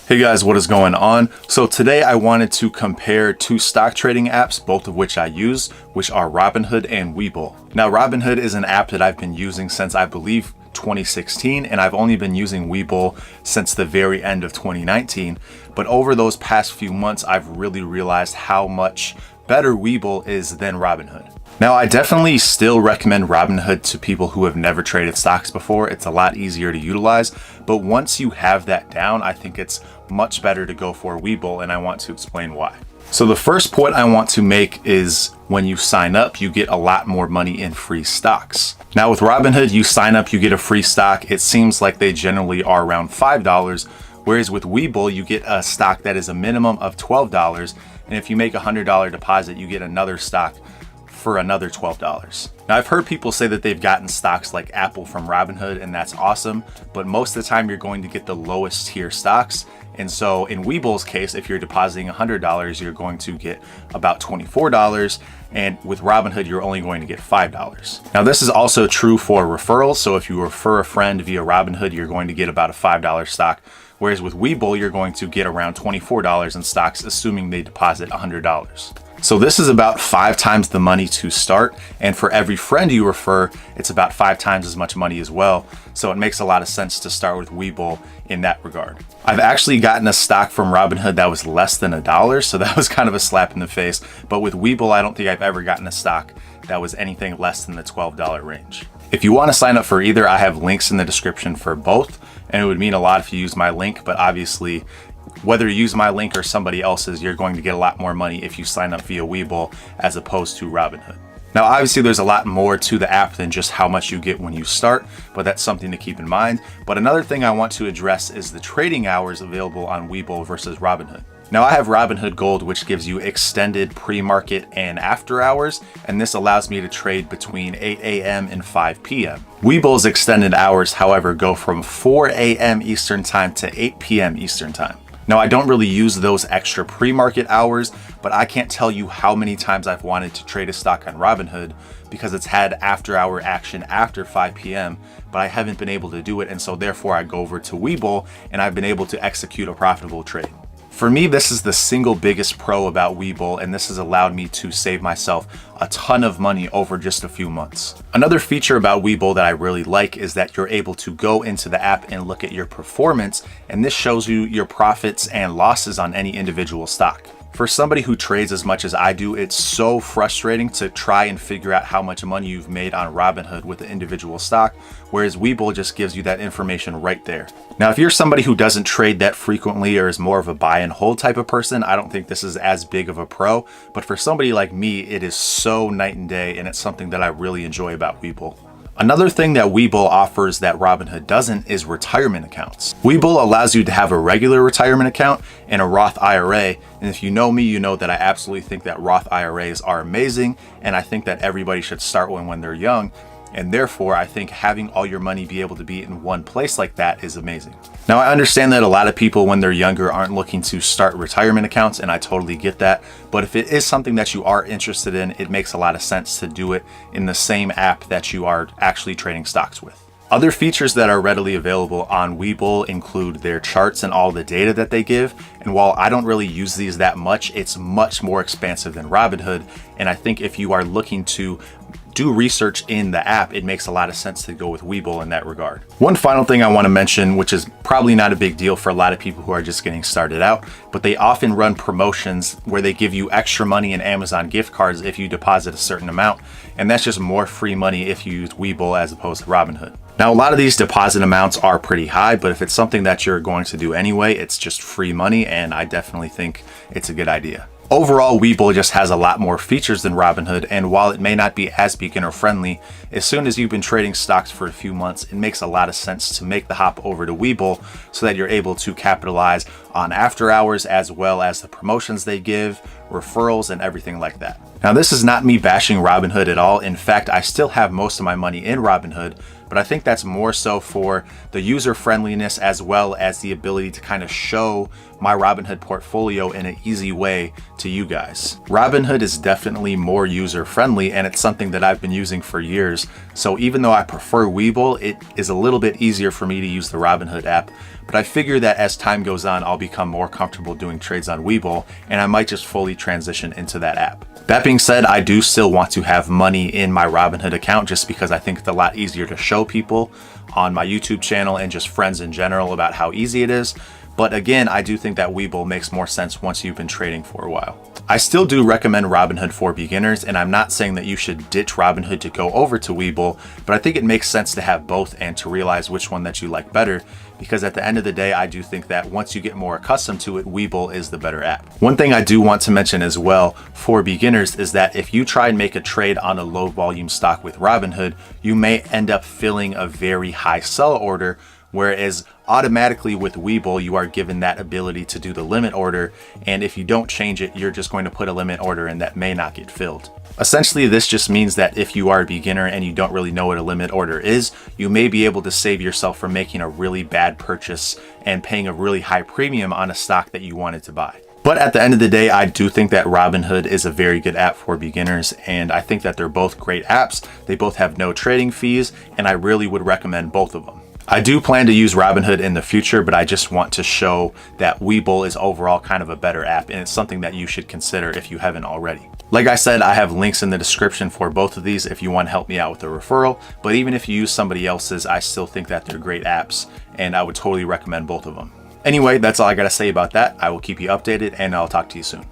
Hey guys, what is going on? So today I wanted to compare two stock trading apps, both of which I use, which are Robinhood and Webull. Now Robinhood is an app that I've been using since I believe 2016, and I've only been using Webull since the very end of 2019. But over those past few months, I've really realized how much better Webull is than Robinhood. Now, I definitely still recommend Robinhood to people who have never traded stocks before. It's a lot easier to utilize, but once you have that down, I think it's much better to go for Webull, and I want to explain why. So the first point I want to make is when you sign up, you get a lot more money in free stocks. Now with Robinhood, you sign up, you get a free stock. It seems like they generally are around $5, whereas with Webull, you get a stock that is a minimum of $12, and if you make a $100 deposit, you get another stock for another $12. Now I've heard people say that they've gotten stocks like Apple from Robinhood, and that's awesome, but most of the time you're going to get the lowest tier stocks. And so in Webull's case, if you're depositing $100, you're going to get about $24, and with Robinhood, you're only going to get $5. Now this is also true for referrals. So if you refer a friend via Robinhood, you're going to get about a $5 stock. Whereas with Webull, you're going to get around $24 in stocks, assuming they deposit $100. So this is about 5 times the money to start, and for every friend you refer, it's about 5 times as much money as well. So it makes a lot of sense to start with Webull in that regard. I've actually gotten a stock from Robinhood that was less than $1, so that was kind of a slap in the face. But with Webull, I don't think I've ever gotten a stock that was anything less than the $12 range. If you want to sign up for either, I have links in the description for both, and it would mean a lot if you use my link, but obviously whether you use my link or somebody else's, you're going to get a lot more money if you sign up via Webull as opposed to Robinhood. Now, obviously there's a lot more to the app than just how much you get when you start, but that's something to keep in mind. But another thing I want to address is the trading hours available on Webull versus Robinhood. Now I have Robinhood Gold, which gives you extended pre-market and after hours, and this allows me to trade between 8 a.m. and 5 p.m. Webull's extended hours, however, go from 4 a.m. Eastern Time to 8 p.m. Eastern Time. Now, I don't really use those extra pre-market hours, but I can't tell you how many times I've wanted to trade a stock on Robinhood because it's had after-hour action after 5 p.m., but I haven't been able to do it, and so therefore I go over to Webull and I've been able to execute a profitable trade. For me, this is the single biggest pro about Webull, and this has allowed me to save myself a ton of money over just a few months. Another feature about Webull that I really like is that you're able to go into the app and look at your performance, and this shows you your profits and losses on any individual stock. For somebody who trades as much as I do, it's so frustrating to try and figure out how much money you've made on Robinhood with the individual stock, whereas Webull just gives you that information right there. Now, if you're somebody who doesn't trade that frequently or is more of a buy and hold type of person, I don't think this is as big of a pro, but for somebody like me, it is so night and day, and it's something that I really enjoy about Webull. Another thing that Webull offers that Robinhood doesn't is retirement accounts. Webull allows you to have a regular retirement account and a Roth IRA. And if you know me, you know that I absolutely think that Roth IRAs are amazing. And I think that everybody should start one when they're young. And therefore, I think having all your money be able to be in one place like that is amazing. Now, I understand that a lot of people when they're younger aren't looking to start retirement accounts, and I totally get that. But if it is something that you are interested in, it makes a lot of sense to do it in the same app that you are actually trading stocks with. Other features that are readily available on Webull include their charts and all the data that they give. And while I don't really use these that much, it's much more expansive than Robinhood. And I think if you are looking to do research in the app, it makes a lot of sense to go with Webull in that regard. One final thing I want to mention, which is probably not a big deal for a lot of people who are just getting started out, but they often run promotions where they give you extra money in Amazon gift cards if you deposit a certain amount. And that's just more free money if you use Webull as opposed to Robinhood. Now, a lot of these deposit amounts are pretty high, but if it's something that you're going to do anyway, it's just free money, and I definitely think it's a good idea. Overall, Webull just has a lot more features than Robinhood, and while it may not be as beginner friendly, as soon as you've been trading stocks for a few months, it makes a lot of sense to make the hop over to Webull so that you're able to capitalize on after hours as well as the promotions they give, referrals, and everything like that. Now, this is not me bashing Robinhood at all. In fact, I still have most of my money in Robinhood, but I think that's more so for the user friendliness as well as the ability to kind of show my Robinhood portfolio in an easy way to you guys. Robinhood is definitely more user friendly, and it's something that I've been using for years. So even though I prefer Webull, it is a little bit easier for me to use the Robinhood app. But I figure that as time goes on, I'll become more comfortable doing trades on Webull, and I might just fully transition into that app. That being said, I do still want to have money in my Robinhood account just because I think it's a lot easier to show people on my YouTube channel and just friends in general about how easy it is. But again, I do think that Webull makes more sense once you've been trading for a while. I still do recommend Robinhood for beginners, and I'm not saying that you should ditch Robinhood to go over to Webull, but I think it makes sense to have both and to realize which one that you like better, because at the end of the day, I do think that once you get more accustomed to it, Webull is the better app. One thing I do want to mention as well for beginners is that if you try and make a trade on a low volume stock with Robinhood, you may end up filling a very high sell order, whereas automatically with Webull, you are given that ability to do the limit order, and if you don't change it, you're just going to put a limit order in that may not get filled. Essentially, this just means that if you are a beginner and you don't really know what a limit order is, you may be able to save yourself from making a really bad purchase and paying a really high premium on a stock that you wanted to buy. But at the end of the day, I do think that Robinhood is a very good app for beginners, and I think that they're both great apps. They both have no trading fees, and I really would recommend both of them. I do plan to use Robinhood in the future, but I just want to show that Webull is overall kind of a better app, and it's something that you should consider if you haven't already. Like I said, I have links in the description for both of these if you want to help me out with a referral, but even if you use somebody else's, I still think that they're great apps, and I would totally recommend both of them. Anyway, that's all I gotta say about that. I will keep you updated, and I'll talk to you soon.